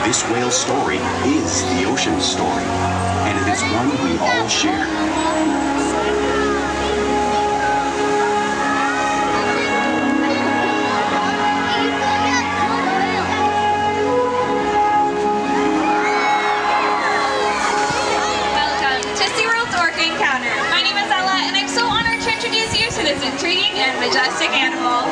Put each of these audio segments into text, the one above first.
This whale's story is the ocean's story, and it is one we all share. Welcome to Seaworld's Orca Encounter. My name is Ella, and I'm so honored to introduce you to this intriguing and majestic animal.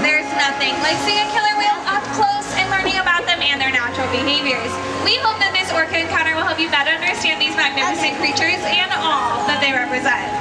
There's nothing like seeing a killer whale up close and learning about them and their natural behaviors. We hope that this Orca Encounter will help you better understand these magnificent creatures and all that they represent.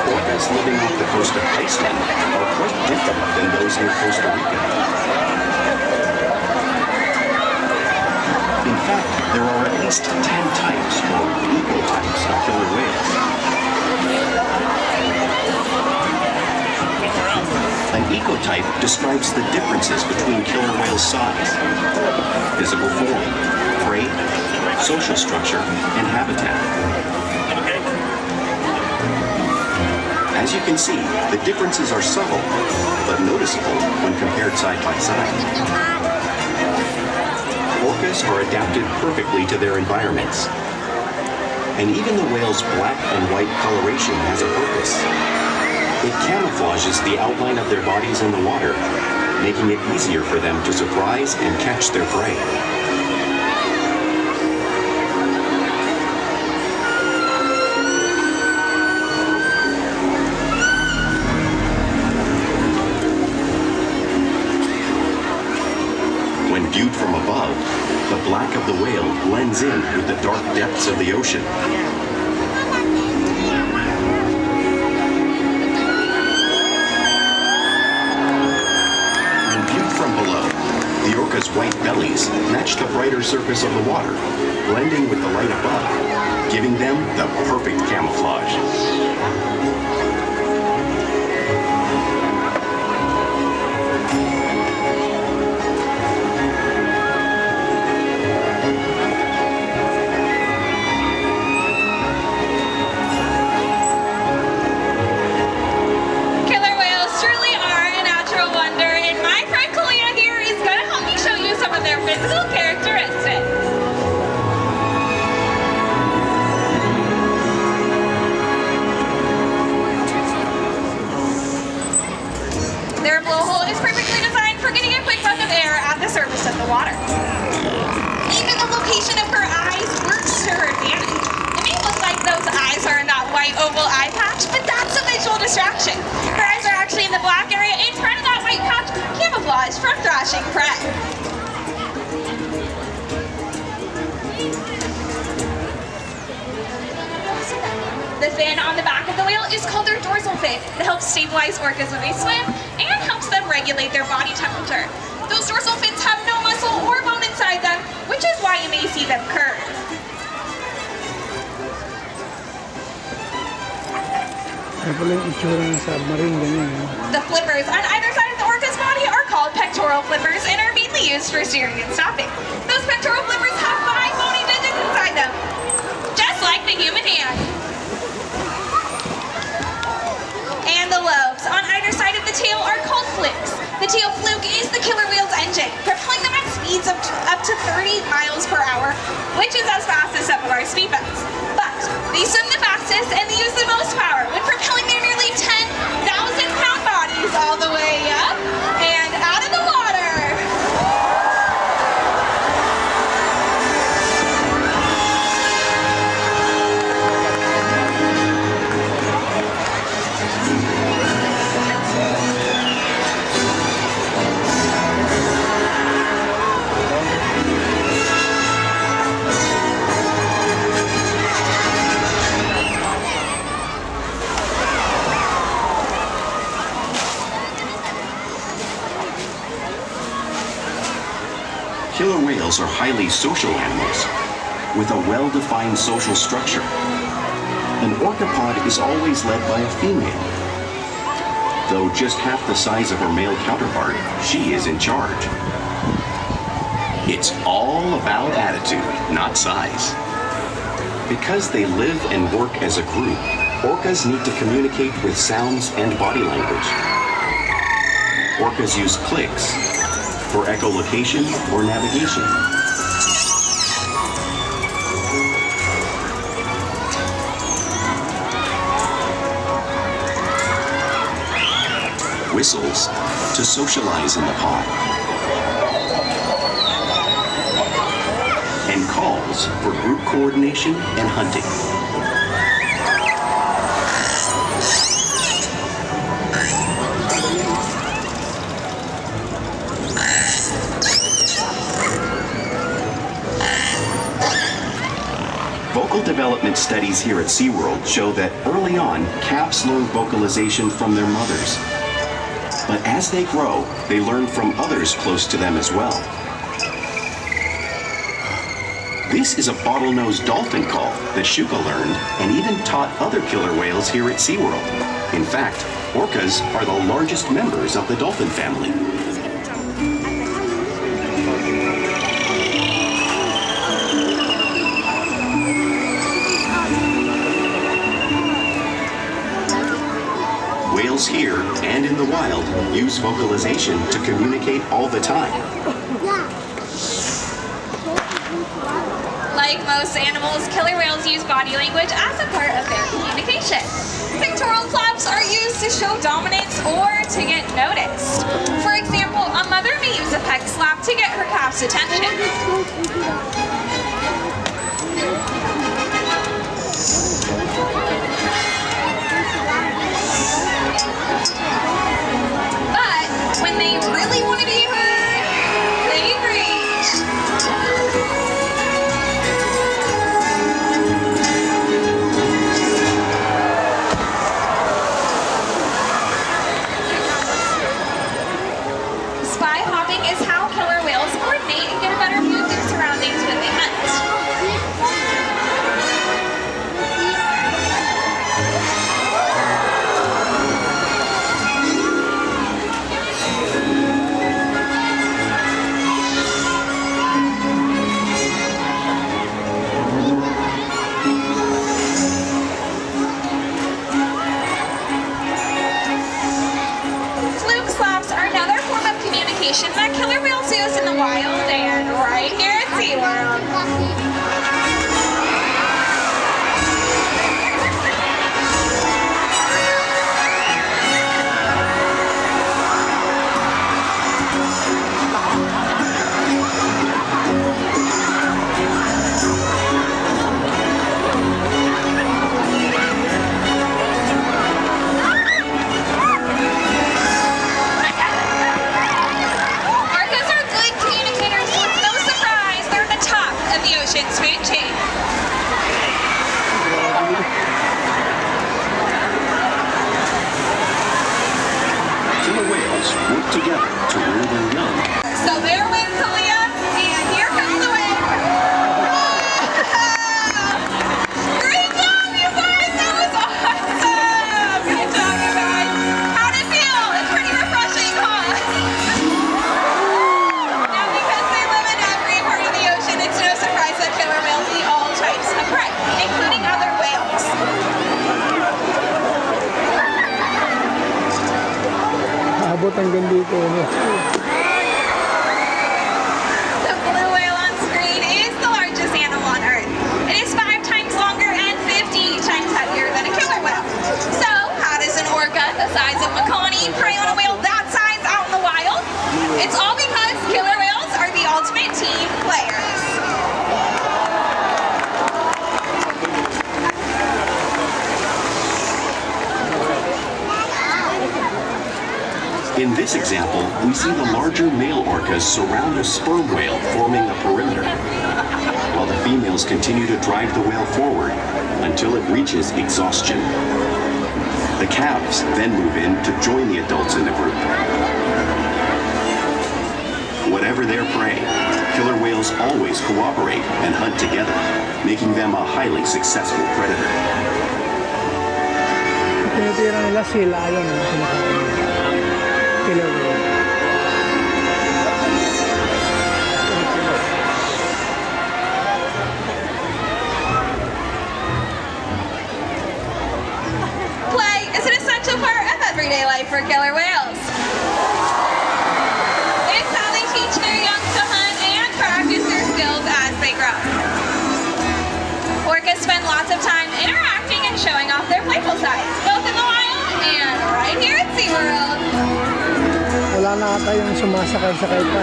Orcas living off the coast of Iceland are quite different than those near Costa Rica. In fact, there are at least 10 types or ecotypes of killer whales. An ecotype describes the differences between killer whale size, physical form, prey, social structure, and habitat. As you can see, the differences are subtle, but noticeable when compared side by side. Orcas are adapted perfectly to their environments. And even the whale's black and white coloration has a purpose. It camouflages the outline of their bodies in the water, making it easier for them to surprise and catch their prey. When viewed from above, the black of the whale blends in with the dark depths of the ocean. When viewed from below, the orca's white bellies match the brighter surface of the water, blending with the light above, giving them the perfect camouflage. Physical characteristics. Their blowhole is perfectly designed for getting a quick breath of air at the surface of the water. Even the location of her eyes works to her advantage. It may look like those eyes are in that white oval eye patch, but that's a visual distraction. Her eyes are actually in the black area in front of that white patch, camouflage from thrashing prey. The fin on the back of the whale is called their dorsal fin. It helps stabilize orcas when they swim and helps them regulate their body temperature. Those dorsal fins have no muscle or bone inside them, which is why you may see them curve. The flippers on either side of the orca's body are called pectoral flippers and are mainly used for steering and stopping. Those pectoral flippers have 5 bony digits inside them, just like the human hand. And the lobes on either side of the tail are called flukes. The tail fluke is the killer whale's engine, propelling them at speeds of up to 30 miles per hour, which is as fast as some of our speedboats. But they swim the fastest and they use the most power when propelling their nearly 10,000-pound bodies all the way up and out of the water. Killer whales are highly social animals with a well-defined social structure. An orca pod is always led by a female. Though just half the size of her male counterpart, she is in charge. It's all about attitude, not size. Because they live and work as a group, orcas need to communicate with sounds and body language. Orcas use clicks for echolocation or navigation. Whistles to socialize in the pod. And calls for group coordination and hunting. Vocal development studies here at Seaworld show that early on, calves learn vocalization from their mothers. But as they grow, they learn from others close to them as well. This is a bottlenose dolphin call that Shuka learned and even taught other killer whales here at SeaWorld. In fact, orcas are the largest members of the dolphin family. Whales here and in the wild use vocalization to communicate all the time. Like most animals, killer whales use body language as a part of their communication. Pectoral flaps are used to show dominance or to get noticed. For example, a mother may use a pec slap to get her calf's attention. But when they really want to be heard, they reach. Spy hopping is how killer whales coordinate and get a better view of their surroundings when they hunt. That killer whales use in the wild and right here at SeaWorld. Work together to rear their young. So there went Kalia, and here comes the wind. Great job, you guys! That was awesome! Good job, you guys. How'd it feel? It's pretty refreshing, huh? Now, because they live in every part of the ocean, it's no surprise that killer whales eat all types of prey, including other whales. Abot hanggang dito. The blue whale on screen is the largest animal on Earth. It is 5 times longer and 50 times heavier than a killer whale. So, how does an orca the size of Makani prey on a whale that size out in the wild? It's all because killer whales are the ultimate team players. In this example, we see the larger male orcas surround a sperm whale, forming a perimeter, while the females continue to drive the whale forward until it reaches exhaustion. The calves then move in to join the adults in the group. Whatever their prey, Killer whales always cooperate and hunt together, making them a highly successful predator. Tinitira nila sila yung killer whale. Play is an essential part of everyday life for killer whales. It's how they teach their young to hunt and practice their skills as they grow. Orcas spend lots of time interacting and showing off their playful sides, both in the wild and right here at Seaworld. Wala na ata yung sumasakay-sakay pa.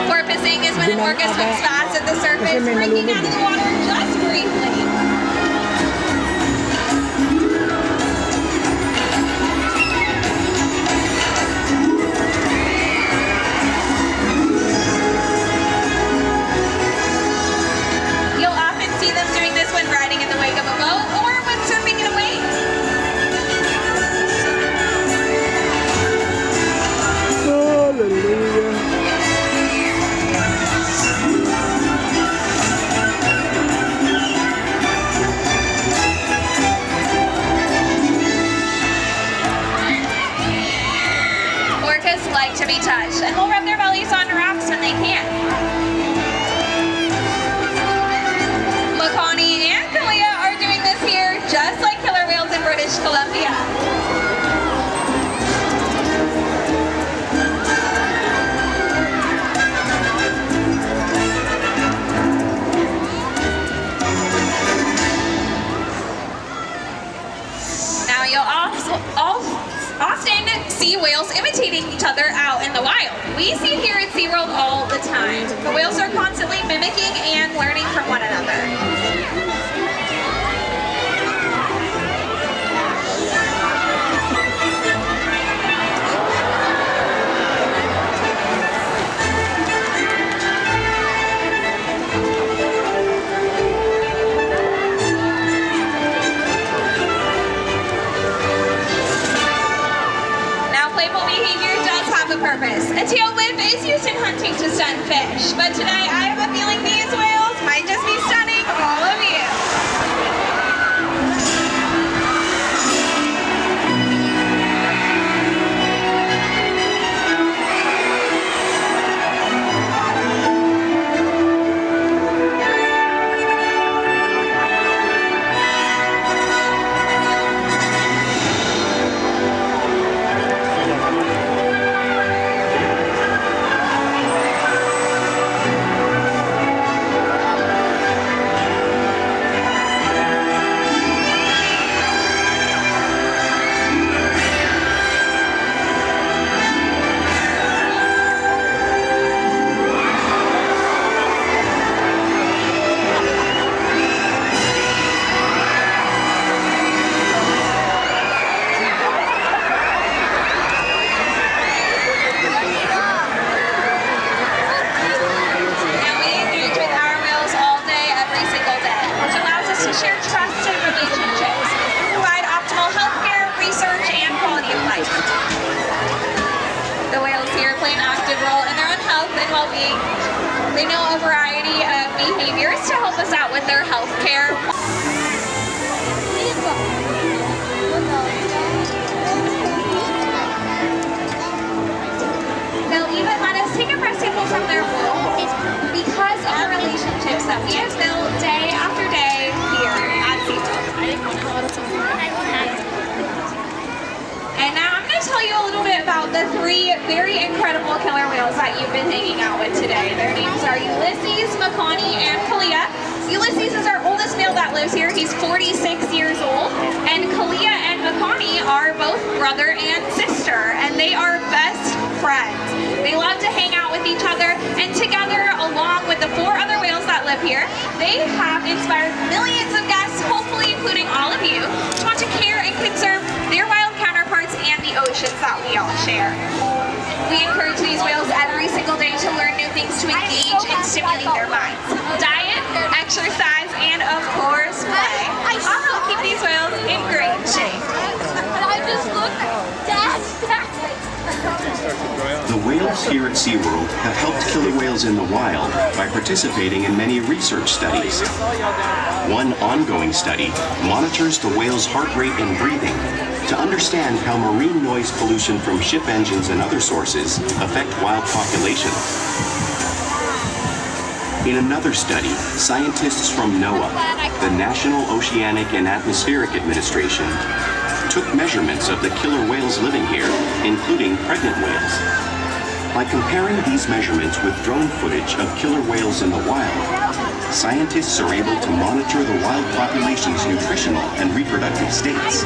Porpoising is when an orca swims fast at the surface, breaking out of the water just briefly. You'll often see them doing this when riding in the wake of a boat or when surfing in a wave. Hallelujah. Orcas like to be touched and will rub their bellies on rocks when they can. Makani and Kalia are doing this here, just like killer whales in British Columbia. Now you'll often see whales imitating each other out in the wild. We see it here at Seaworld all the time. The whales are constantly mimicking and learning from one another. Now playful behavior does have a purpose. A tail whip is used in hunting to stun fish, but today I have a feeling these whales might just be stunning all of you. Now we engage with our whales all day, every single day, which allows us to share trusted relationships, provide optimal healthcare, research, and quality of life. The whales here play an active role in their own health and well-being. They know a variety of behaviors to help us out with their healthcare. They'll even let us take a breast sample from their wool because of the relationships that we have built day after day here at Seaworld. And now I'm going to tell you a little bit about the three very incredible killer whales that you've been hanging out with today. Their names are Ulysses, Makani, and Kalia. Ulysses is our oldest male that lives here. He's 46 years old. And Kalia and Makani are both brother and sister, and they are best friends. They love to hang out with each other, and together, along with the 4 other whales that live here, they have inspired millions of guests, hopefully including all of you, to want to care and conserve their wild counterparts and the oceans that we all share. We encourage these whales every single day to learn new things to engage and stimulate their minds. Diet, exercise, and of course, play all help keep these whales in great shape. The whale Staff here at Seaworld have helped killer whales in the wild by participating in many research studies. One ongoing study monitors the whale's heart rate and breathing to understand how marine noise pollution from ship engines and other sources affect wild populations. In another study, scientists from NOAA, the National Oceanic and Atmospheric Administration, took measurements of the killer whales living here, including pregnant whales. By comparing these measurements with drone footage of killer whales in the wild, scientists are able to monitor the wild population's nutritional and reproductive states.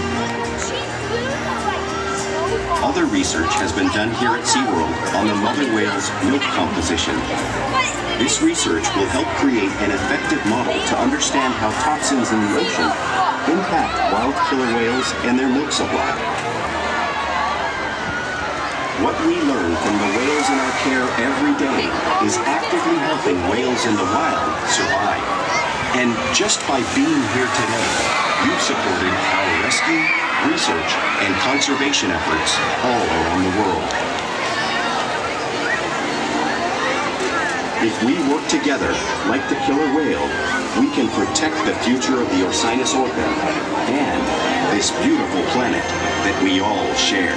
Other research has been done here at Seaworld on the mother whale's milk composition. This research will help create an effective model to understand how toxins in the ocean impact wild killer whales and their milk supply. What we learn from the whales in our care every day is actively helping whales in the wild survive. And just by being here today, you've supported our rescue, research, and conservation efforts all around the world. If we work together, like the killer whale, we can protect the future of the Orcinus orca and this beautiful planet that we all share.